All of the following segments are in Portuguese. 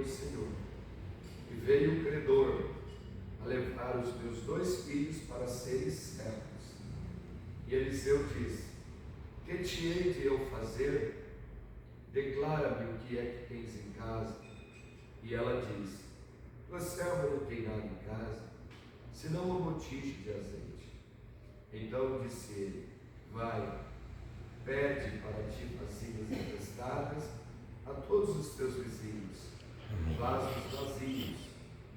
Senhor. E veio o credor a levar os meus 2 filhos para serem servos. E Eliseu disse: que te hei de eu fazer? Declara-me o que é que tens em casa. E ela disse: tua serva não tem nada em casa, senão um botija de azeite. Então disse ele: vai, pede para ti vasilhas emprestadas a todos os teus vizinhos, vasos vazios,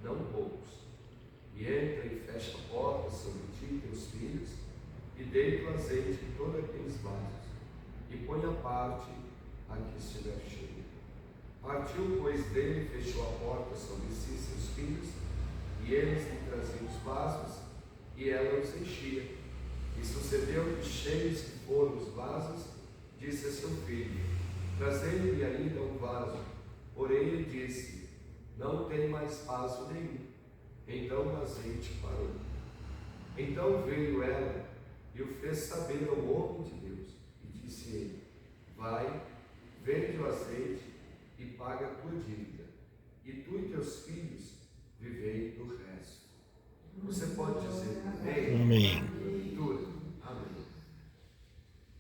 não poucos. E entra e fecha a porta sobre ti e teus filhos, e deita o azeite em todos aqueles vasos, e põe a parte a que estiver cheio. Partiu, pois, dele, fechou a porta sobre si e seus filhos, e eles lhe traziam os vasos, e ela os enchia. E sucedeu que, cheios que foram os vasos, disse a seu filho: trazei-lhe ainda um vaso. Porém ele disse: não tem mais vaso nenhum. Então o azeite parou. Então veio ela e o fez saber ao homem de Deus, e disse ele: vai, vende o azeite e paga a tua dívida, e tu e teus filhos vivei do resto. Você pode dizer amém? Amém. Amém.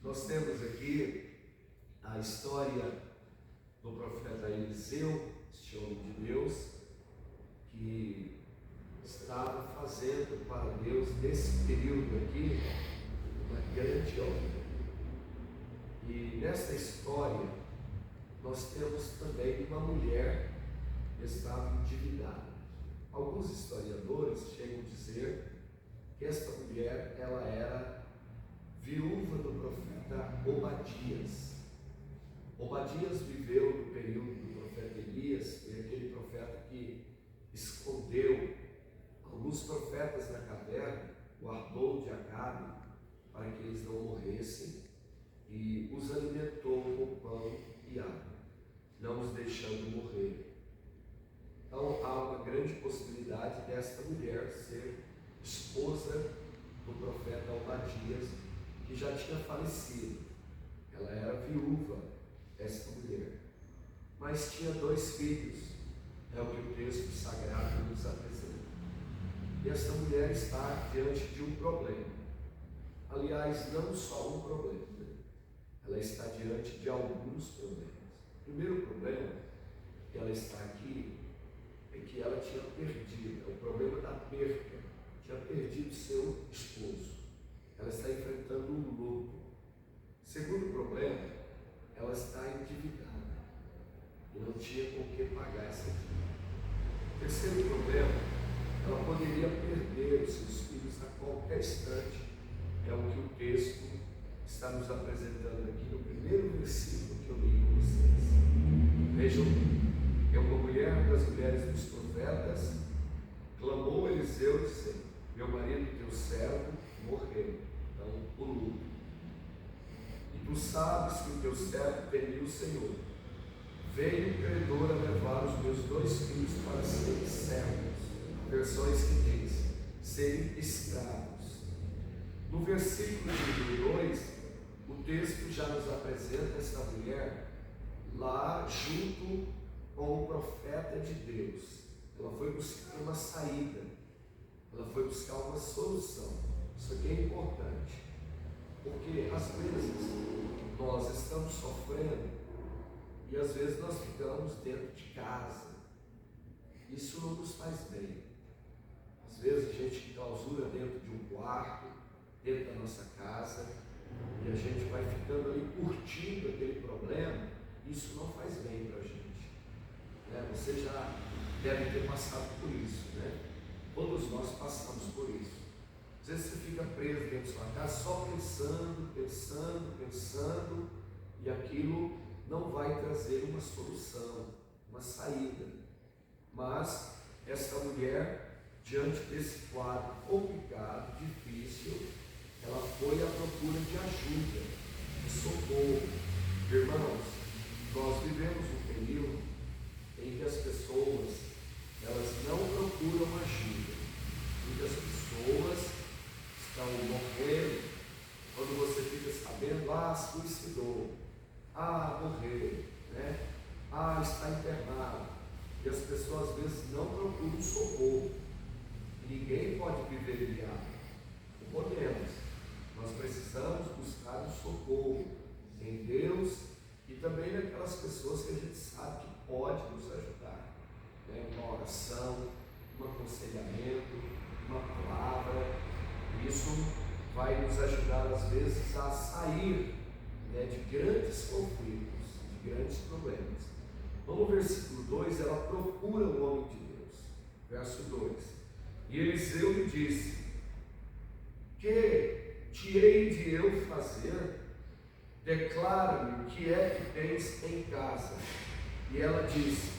Nós temos aqui a história do profeta Eliseu, este homem de Deus, que estava fazendo para Deus, nesse período aqui, uma grande obra. E nessa história, nós temos também uma mulher que estava endividada. Alguns historiadores chegam a dizer que esta mulher, ela era viúva do profeta Obadias. Obadias viveu no período do profeta Elias, foi aquele profeta que escondeu alguns profetas na caverna, guardou de Acabe para que eles não morressem e os alimentou com pão e água, não os deixando morrer. Então há uma grande possibilidade desta mulher ser esposa do profeta Obadias, que já tinha falecido. Ela era viúva, esta mulher, mas tinha 2 filhos, é o que o texto sagrado nos apresenta. E esta mulher está diante de um problema. Aliás, não só um problema, ela está diante de alguns problemas. O primeiro problema que ela está aqui é que ela tinha perdido, é o problema da perca, tinha perdido seu esposo. Ela está enfrentando um luto. Segundo problema, ela está endividada e não tinha com que pagar essa dívida. Terceiro problema, ela poderia perder os seus filhos a qualquer instante. É o que o texto está nos apresentando aqui no primeiro versículo que eu li com vocês. Vejam, é uma mulher das mulheres dos profetas, clamou a Eliseu dizendo: meu marido, teu servo, morreu. Então, o luto. E tu sabes que o teu servo temia o Senhor. Veio o credor a levar os meus 2 filhos para serem servos. Versões que diz, serem escravos. No versículo número 2, o texto já nos apresenta essa mulher lá junto com o profeta de Deus. Ela foi buscar uma saída, ela foi buscar uma solução. Isso aqui é importante, porque às vezes nós estamos sofrendo e às vezes nós ficamos dentro de casa. Isso não nos faz bem. Às vezes a gente clausura dentro de um quarto, dentro da nossa casa, e a gente vai ficando ali curtindo aquele problema. Isso não faz bem para a gente, né? Você já deve ter passado por isso, né? Todos nós passamos por isso. Às vezes você fica preso dentro da sua casa só pensando, e aquilo não vai trazer uma solução, uma saída. Mas essa mulher, diante desse quadro complicado, difícil, ela foi à procura de ajuda, de socorro. Irmãos, nós vivemos um período em que as pessoas, elas não procuram ajuda. Muitas pessoas estão morrendo, quando você fica sabendo, suicidou, morreu, né? Está internado. E as pessoas às vezes não procuram socorro. Ninguém pode viver ilhado. Não podemos. Nós precisamos buscar o socorro em Deus e também naquelas pessoas que a gente sabe que pode nos ajudar. Né? Uma oração, um aconselhamento, uma palavra. Isso vai nos ajudar às vezes a sair, né, de grandes conflitos, de grandes problemas. Vamos ao versículo 2, ela procura o homem de Deus. Verso 2. E Eliseu lhe disse: que te hei de eu fazer? Declara-me o que é que tens em casa. E ela disse: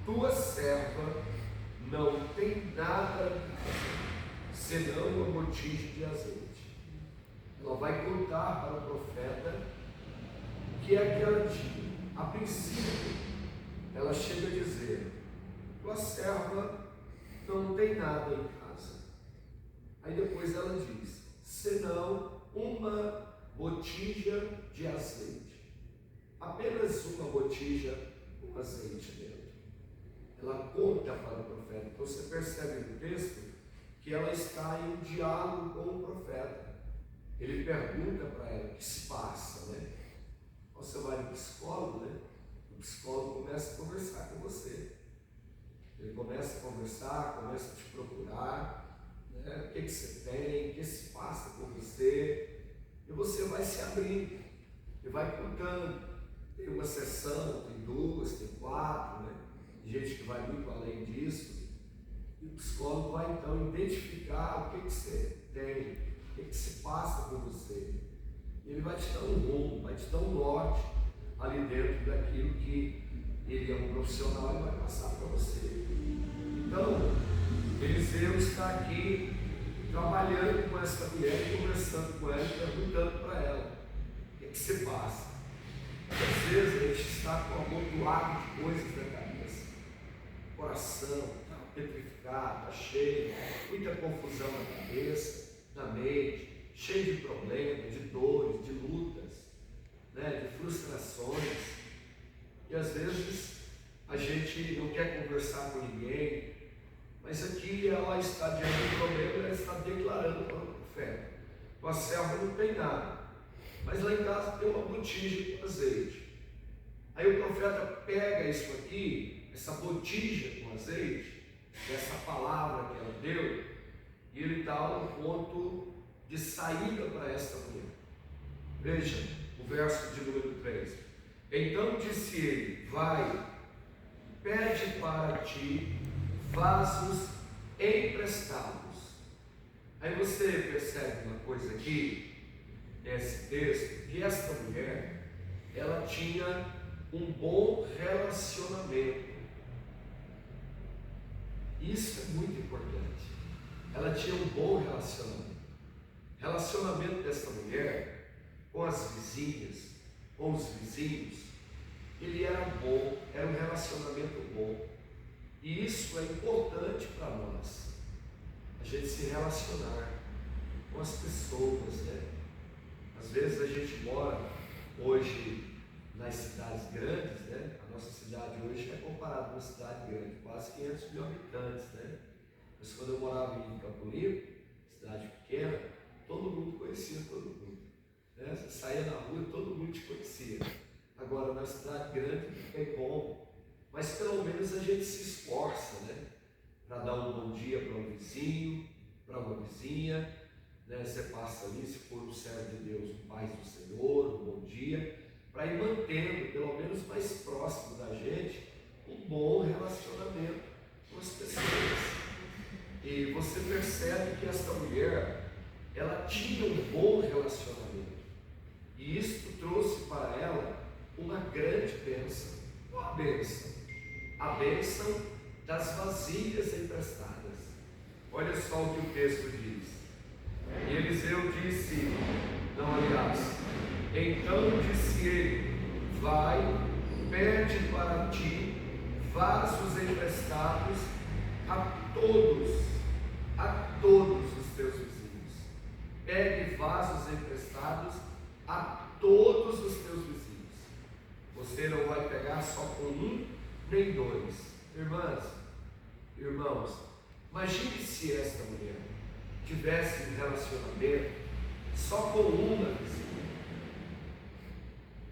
tua serva não tem nada senão uma botija de azeite. Ela vai contar para o profeta o que é que ela tinha. A princípio, ela chega a dizer: tua serva não tem nada em casa. Aí depois ela diz: senão uma botija de azeite. Apenas uma botija com azeite dentro. Ela conta para o profeta. Então você percebe no texto que ela está em diálogo com o profeta. Ele pergunta para ela o que se passa, né? Você vai no psicólogo, né? O psicólogo começa a conversar com você. Ele começa a conversar, começa a te procurar, né? O que você tem, o que se passa com você, e você vai se abrindo e vai contando. Tem uma sessão, tem duas, tem quatro, né? Tem gente que vai muito além disso, e o psicólogo vai então identificar o que você tem, o que se passa com você. E ele vai te dar um rumo, vai te dar um norte ali dentro daquilo que ele é um profissional e vai passar para você. Então, Eliseu está aqui trabalhando com essa mulher, conversando com ela, perguntando para ela o que se passa. Às vezes a gente está com um amontoado de coisas na cabeça, o coração está petrificado, está cheio, muita confusão na cabeça, na mente, cheio de problemas, de dores, de lutas, né, de frustrações. E às vezes a gente não quer conversar com ninguém, mas aqui ela está diante do problema, ela está declarando para o profeta: tua serva não tem nada, mas lá em casa tem uma botija com azeite. Aí o profeta pega isso aqui, essa botija com azeite, essa palavra que ela deu, e ele dá um ponto de saída para esta mulher. Veja o verso de número 3. Então disse ele: vai, pede para ti vasos emprestados. Aí você percebe uma coisa aqui, nesse texto, que esta mulher, ela tinha um bom relacionamento. Isso é muito importante. Ela tinha um bom relacionamento. O relacionamento dessa mulher com as vizinhas, com os vizinhos, ele era bom, era um relacionamento bom. E isso é importante para nós, a gente se relacionar com as pessoas, né? Às vezes a gente mora hoje nas cidades grandes, né? A nossa cidade hoje é comparada com uma cidade grande, quase 500 mil habitantes, né? Mas quando eu morava em Campo Limpo, cidade pequena, todo mundo conhecia todo mundo, né? Você saía na rua e todo mundo te conhecia. Agora na cidade grande é bom, mas pelo menos a gente se esforça, né? Para dar um bom dia para um vizinho, para uma vizinha, né? Você passa ali, se for um servo de Deus, um paz do Senhor, um bom dia, para ir mantendo, pelo menos mais próximo da gente, um bom relacionamento com as pessoas. E você percebe que esta mulher, ela tinha um bom relacionamento, e isso trouxe para ela uma grande bênção. Qual a bênção? A bênção das vasilhas emprestadas. Olha só o que o texto diz. E Eliseu disse, então disse ele: vai, pede para ti vasos emprestados a todos os teus vizinhos. Pegue vasos emprestados a todos os teus vizinhos. Você não vai pegar só com um nem dois, Irmãs, irmãos, imagine se esta mulher tivesse um relacionamento só com uma vizinha.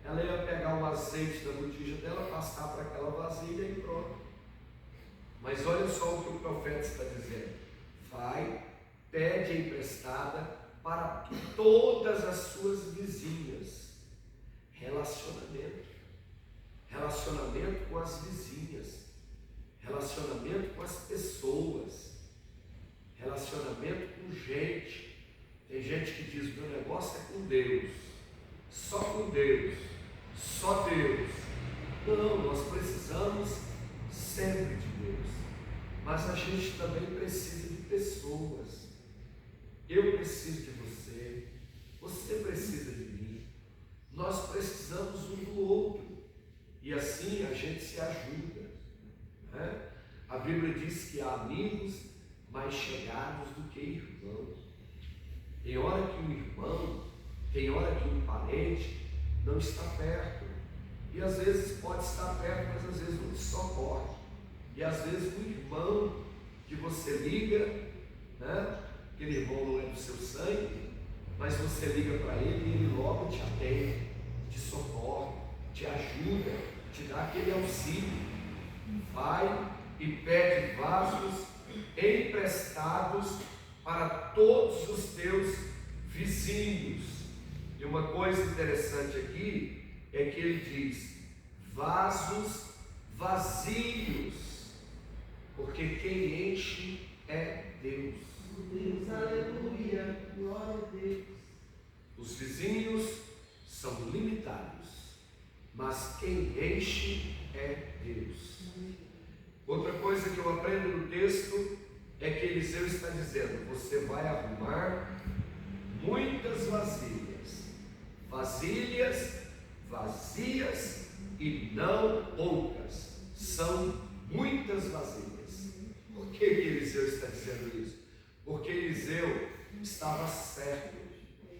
Ela ia pegar o azeite da botija dela, passar para aquela vasilha e pronto. Mas olha só o que o profeta está dizendo: vai, pede emprestada para todas as suas vizinhas. Relacionamento com as vizinhas, relacionamento com as pessoas, relacionamento com gente. Tem gente que diz: meu negócio é com Deus, só com Deus, só Deus. Não, nós precisamos sempre de Deus, mas a gente também precisa de pessoas. Eu preciso de você, você precisa de mim, nós precisamos um do outro, e assim a gente se ajuda, né? A Bíblia diz que há amigos mais chegados do que irmãos. Tem hora que um irmão, tem hora que um parente não está perto, e às vezes pode estar perto, mas às vezes não te socorre. E às vezes um irmão que você liga, né? Aquele irmão não é do seu sangue, mas você liga para ele e ele logo te atende, te socorre, te ajuda, te dá aquele auxílio. Vai e pede vasos emprestados para todos os teus vizinhos. E uma coisa interessante aqui é que ele diz: vasos vazios, porque quem enche é Deus. Deus, aleluia, glória a Deus. Os vizinhos são limitados, mas quem enche é Deus. Outra coisa que eu aprendo no texto é que Eliseu está dizendo: você vai arrumar muitas vasilhas, vasilhas vazias e não poucas, são muitas vasilhas. Por que Eliseu está dizendo isso? Porque Eliseu estava certo,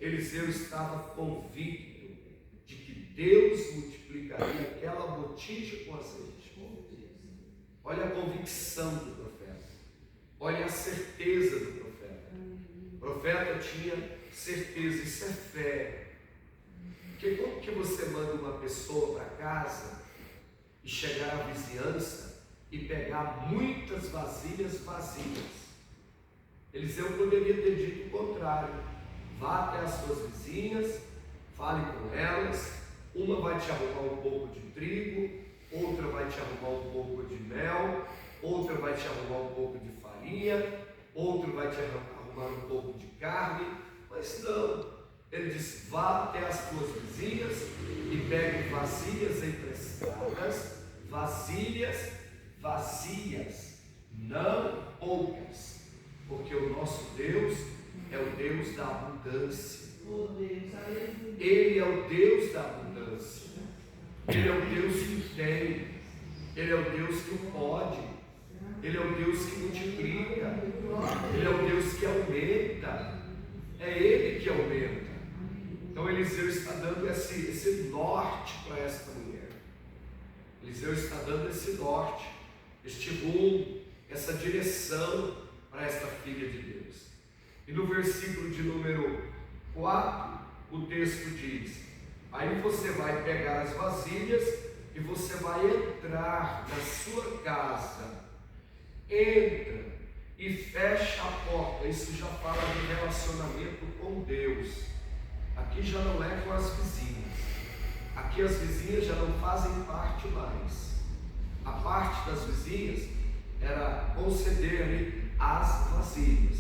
Eliseu estava convicto de que Deus multiplicaria aquela botija com azeite. Olha a convicção do profeta, olha a certeza do profeta. O profeta tinha certeza, isso é fé. Porque como que você manda uma pessoa para casa e chegar à vizinhança e pegar muitas vasilhas vazias? Eliseu poderia ter dito o contrário: vá até as suas vizinhas, fale com elas, uma vai te arrumar um pouco de trigo, outra vai te arrumar um pouco de mel, outra vai te arrumar um pouco de farinha, outra vai te arrumar um pouco de carne. Mas não, ele disse: vá até as suas vizinhas e pegue vasilhas emprestadas, vasilhas vazias, não poucas, porque o nosso Deus é o Deus da abundância. Ele é o Deus da abundância. Ele é o Deus que tem, Ele é o Deus que pode, Ele é o Deus que multiplica, Ele é o Deus que aumenta, é Ele que aumenta. Então Eliseu está dando esse norte para esta mulher. Eliseu está dando esse norte, este rumo, essa direção para esta filha de Deus. E no versículo de número 4, o texto diz: aí você vai pegar as vasilhas e você vai entrar na sua casa, entra e fecha a porta. Isso já fala de relacionamento com Deus. Aqui já não é com as vizinhas, aqui as vizinhas já não fazem parte mais. A parte das vizinhas era conceder-lhe as vasilhas,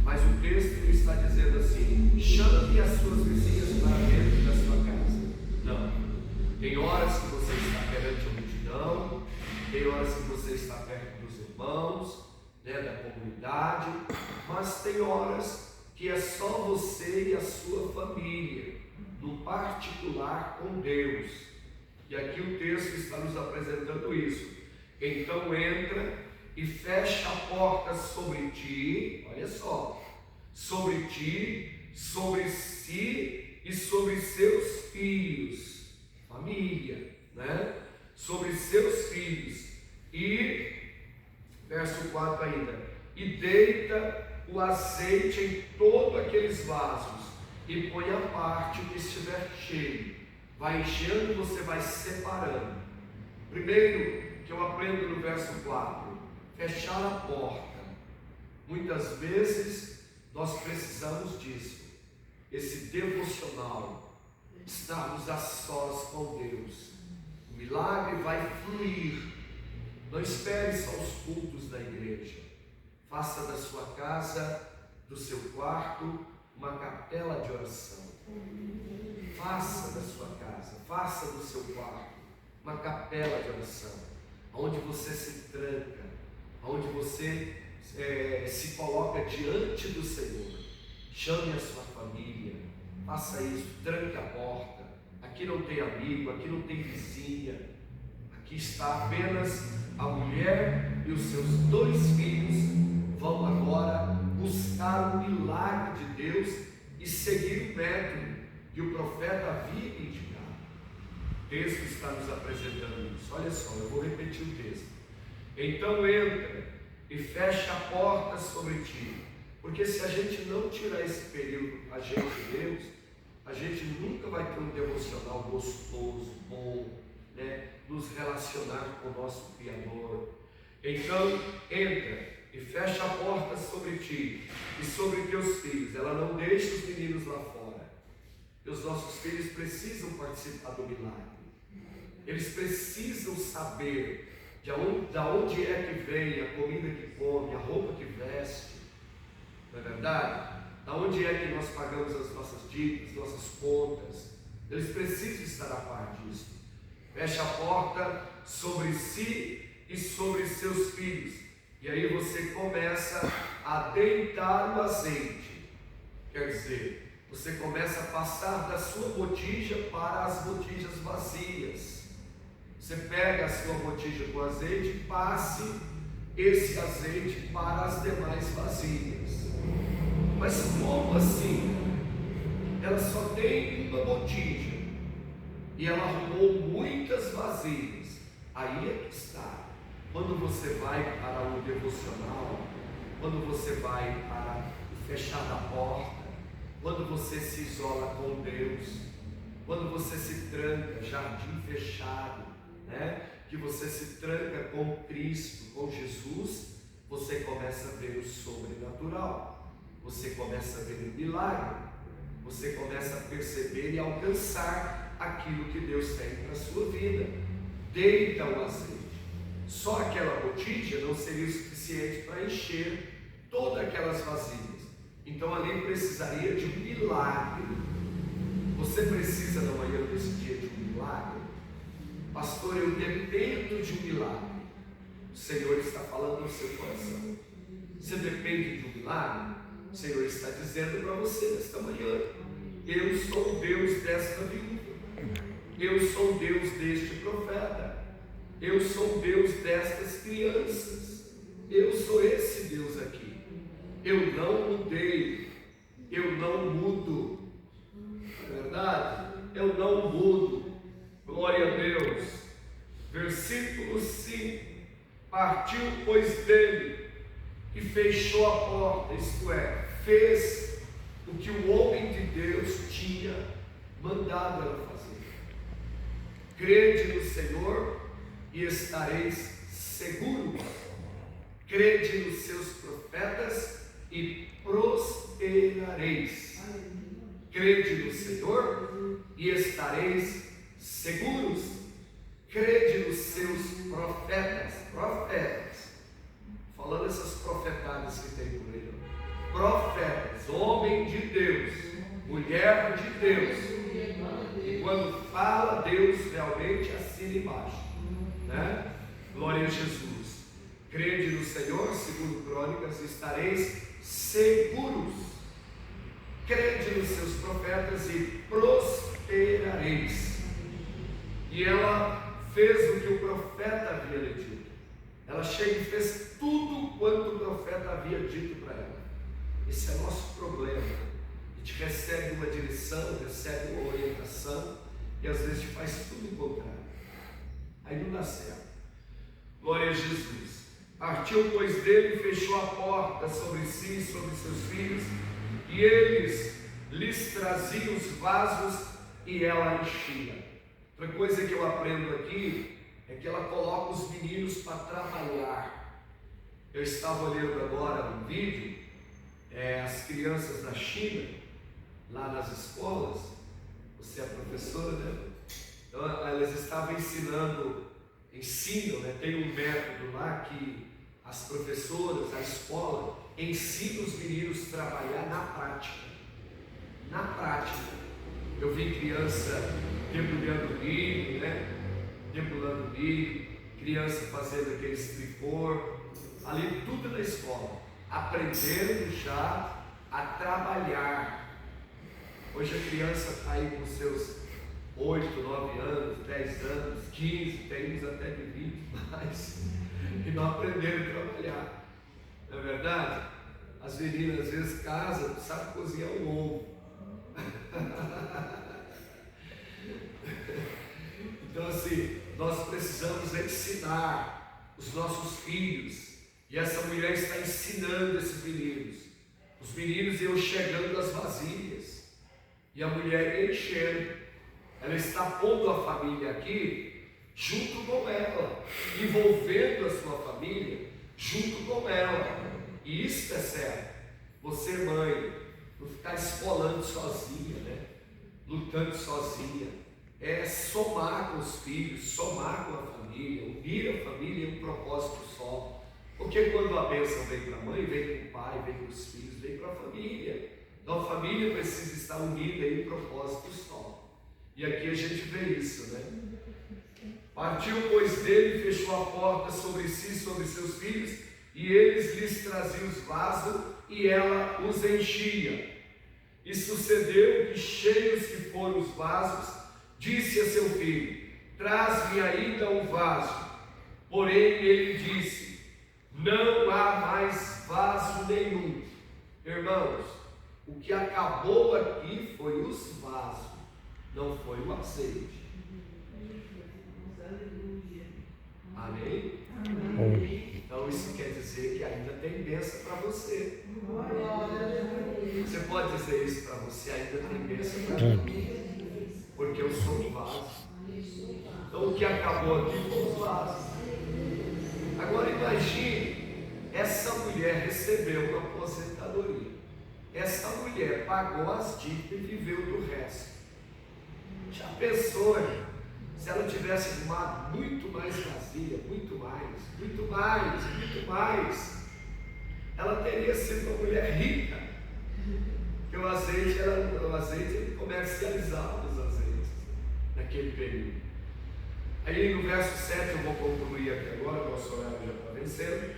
mas o texto está dizendo assim: chame as suas vizinhas para dentro da sua casa. Não, tem horas que você está perante a multidão, tem horas que você está perto dos irmãos, né, da comunidade, mas tem horas que é só você e a sua família, no particular com Deus. E aqui o texto está nos apresentando isso. Então entra e fecha a porta sobre ti, olha só, sobre ti, sobre si e sobre seus filhos, família, né? Sobre seus filhos, e Verso 4 ainda. E deita o azeite em todos aqueles vasos e põe à parte o que estiver cheio. Vai enchendo e você vai separando. Primeiro que eu aprendo no verso 4, fechar a porta. Muitas vezes nós precisamos disso, esse devocional, estarmos a sós com Deus. O milagre vai fluir. Não espere só os cultos da igreja. Faça da sua casa, do seu quarto, uma capela de oração. Faça da sua casa, faça do seu quarto uma capela de oração, onde você se tranca, onde você se coloca diante do Senhor. Chame a sua família, faça isso, tranque a porta. Aqui não tem amigo, aqui não tem vizinha, aqui está apenas a mulher e os seus 2 filhos. Vão agora buscar o milagre de Deus e seguir o método que o profeta havia indicado. O texto está nos apresentando isso. Olha só, eu vou repetir o texto. Então entra e fecha a porta sobre ti, porque se a gente não tirar esse período, a gente de Deus, a gente nunca vai ter um devocional gostoso, bom, né? Nos relacionar com o nosso Criador. Então entra e fecha a porta sobre ti e sobre teus filhos. Ela não deixa os meninos lá fora. E os nossos filhos precisam participar do milagre. Eles precisam saber de onde é que vem a comida que come, a roupa que veste. Não é verdade? Da onde é que nós pagamos as nossas dívidas, nossas contas. Eles precisam estar a par disso. Fecha a porta sobre si e sobre seus filhos. E aí você começa a deitar o azeite. Quer dizer, você começa a passar da sua botija para as botijas vazias. Você pega a sua botija com azeite e passe esse azeite para as demais vasilhas. Mas como assim? Ela só tem uma botija e ela arrumou muitas vasilhas. Aí é que está. Quando você vai para o devocional, quando você vai para o fechar da porta, quando você se isola com Deus, quando você se tranca, jardim fechado, né? Que você se tranca com Cristo, com Jesus, você começa a ver o sobrenatural, você começa a ver o milagre, você começa a perceber e alcançar aquilo que Deus tem para a sua vida. Deita o azeite. Só aquela botija não seria o suficiente para encher todas aquelas vasilhas. Então ali precisaria de um milagre. Você precisa na manhã desse dia de um milagre? Pastor, eu dependo de um milagre. O Senhor está falando no seu coração. Você depende de um milagre? O Senhor está dizendo para você nesta manhã: eu sou o Deus desta viúva. Eu sou o Deus deste profeta. Eu sou o Deus destas crianças. Eu sou esse Deus aqui. Eu não mudei. Eu não mudo. Não é verdade? Eu não mudo. Glória a Deus. Versículo 5. Partiu, pois, dele e fechou a porta, isto é, fez o que o homem de Deus tinha mandado ela fazer. Crede no Senhor e estareis seguros. Crede nos seus profetas e prosperareis. Crede no Senhor e estareis seguros. Crede nos seus profetas. Falando essas profetadas que tem por aí. Profetas, homem de Deus, mulher de Deus. E quando fala, Deus realmente assina embaixo, né? Glória a Jesus. Crede no Senhor, segundo Crônicas, estareis seguros. Crede nos seus profetas e prosperareis. E ela fez o que o profeta havia lhe dito. Ela chega e fez tudo quanto o profeta havia dito para ela. Esse é o nosso problema. A gente recebe uma direção, recebe uma orientação e às vezes a gente faz tudo o contrário. Aí não dá certo. Glória a Jesus. Partiu, pois, dele e fechou a porta sobre si e sobre seus filhos, e eles lhes traziam os vasos e ela enchia. Outra coisa que eu aprendo aqui é que ela coloca os meninos para trabalhar. Eu estava olhando agora um vídeo, as crianças na China, lá nas escolas. Você é professora, né? Então, elas estavam ensinam, né? Tem um método lá que as professoras, a escola, ensina os meninos a trabalhar na prática. Na prática. Eu vi criança debulhando milho, né? Debulando milho, criança fazendo aqueles tricô, ali tudo na escola, aprendendo já a trabalhar. Hoje a criança está aí com seus 8, 9 anos, 10 anos, 15, tem uns até de 20 mais, e não aprenderam a trabalhar. Não é verdade? As meninas às vezes casam, não sabem cozinhar um ovo. Então assim, nós precisamos ensinar os nossos filhos, e essa mulher está ensinando esses meninos. Os meninos iam chegando às vasilhas, e a mulher ia enchendo. Ela está pondo a família aqui junto com ela, envolvendo a sua família junto com ela. E isso é certo. Você, mãe, não ficar esfolando sozinha, né? Lutando sozinha. É somar com os filhos, somar com a família, unir a família em um propósito só. Porque quando a bênção vem para a mãe, vem para o pai, vem para os filhos, vem para a família. Então a família precisa estar unida em um propósito só. E aqui a gente vê isso, né? Partiu, pois, dele e fechou a porta sobre si e sobre seus filhos, e eles lhes traziam os vasos, e ela os enchia. E sucedeu que, cheios que foram os vasos, disse a seu filho: traz-me ainda um vaso. Porém ele disse: não há mais vaso nenhum. Irmãos, o que acabou aqui foi os vasos, não foi o azeite. Amém? Amém? Então isso quer dizer que ainda tem bênção para você. Você pode dizer isso para você: ainda tem bênção para mim, porque eu sou um vaso. Então o que acabou aqui foi os vasos. Agora imagine, essa mulher recebeu uma aposentadoria. Essa mulher pagou as dívidas e viveu do resto. Já pensou, se ela tivesse arrumado muito mais vasilha, muito mais, ela teria sido uma mulher rica. Porque o azeite ele comercializava os azeites naquele período. Aí no verso 7 eu vou concluir aqui agora, nosso horário já está vencendo.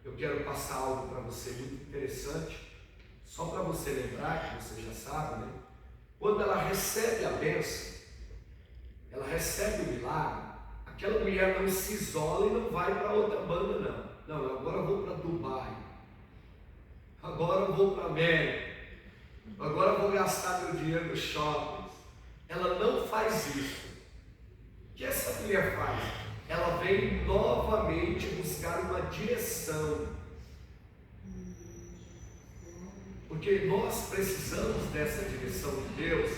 Eu quero passar algo para você muito interessante, só para você lembrar, que você já sabe, né? Quando ela recebe a bênção, ela recebe o milagre, aquela mulher não se isola e não vai para outra banda, não. Não, agora eu vou para Dubai, agora eu vou para América, agora eu vou gastar meu dinheiro no shopping. Ela não faz isso. O que essa mulher faz? Ela vem novamente buscar uma direção. Porque nós precisamos dessa direção de Deus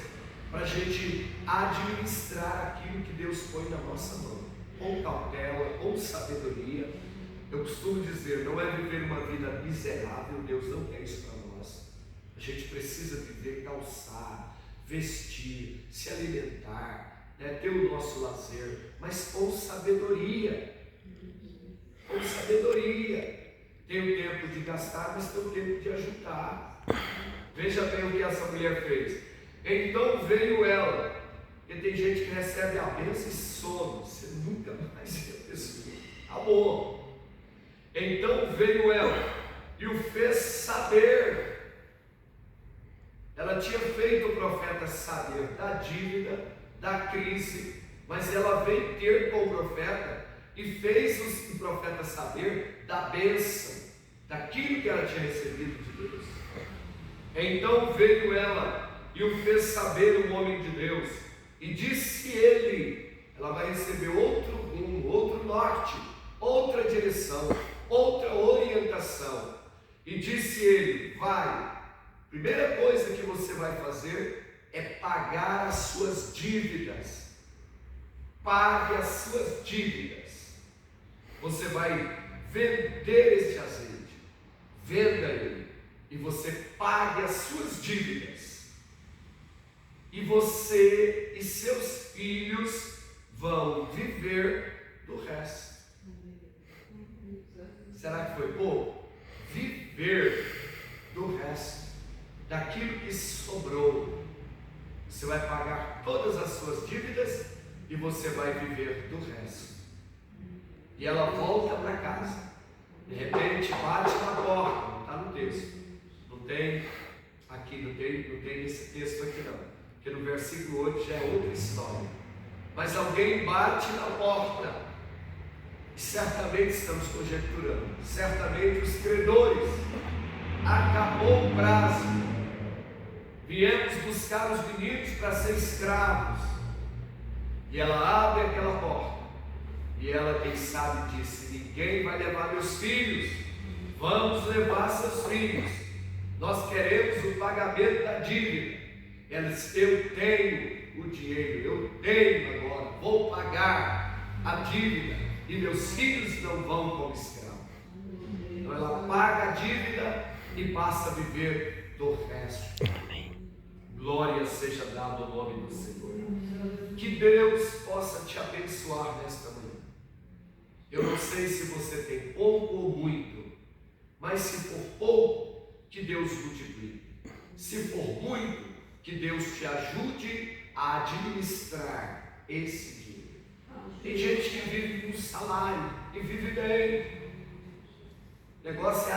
para a gente administrar aquilo que Deus põe na nossa mão, com cautela, com sabedoria. Eu costumo dizer, não é viver uma vida miserável, Deus não quer isso para nós. A gente precisa viver, calçar, vestir, se alimentar, né, ter o nosso lazer, mas com sabedoria. Com sabedoria. Tem o tempo de gastar, mas tem o tempo de ajudar. Veja bem o que essa mulher fez. Então veio ela, porque tem gente que recebe a bênção e some, você nunca mais vê a pessoa. Amor. Então veio ela e o fez saber. Ela tinha feito o profeta saber da dívida, da crise, mas ela veio ter com o profeta e fez o profeta saber da bênção, daquilo que ela tinha recebido de Deus. Então veio ela e o fez saber o homem de Deus, e disse ele: ela vai receber outro rumo, outro norte, outra direção. outra orientação. E disse ele: vai, primeira coisa que você vai fazer é pagar as suas dívidas. Pague as suas dívidas. Você vai vender este azeite, venda ele, e você pague as suas dívidas. E você e seus filhos vão viver do resto. Será que foi pouco? Viver do resto, daquilo que sobrou. Você vai pagar todas as suas dívidas e você vai viver do resto. E ela volta para casa. De repente bate na porta. Não está no texto. Não tem aqui, não tem nesse texto aqui não. Porque no versículo 8 já é outra história. Mas alguém bate na porta. E certamente estamos conjecturando. Certamente os credores. Acabou o prazo. Viemos buscar os meninos para ser escravos. E ela abre aquela porta. E ela, quem sabe, disse: ninguém vai levar meus filhos. Vamos levar seus filhos. Nós queremos o pagamento da dívida. Ela disse: eu tenho o dinheiro, eu tenho agora, vou pagar a dívida. E meus filhos não vão como escravos. Então ela paga a dívida e passa a viver do resto. Glória seja dada ao nome do Senhor. Que Deus possa te abençoar nesta manhã. Eu não sei se você tem pouco ou muito, mas se for pouco, que Deus multiplique. Se for muito, que Deus te ajude a administrar esse dinheiro. Tem gente que vive com salário e vive bem. O negócio é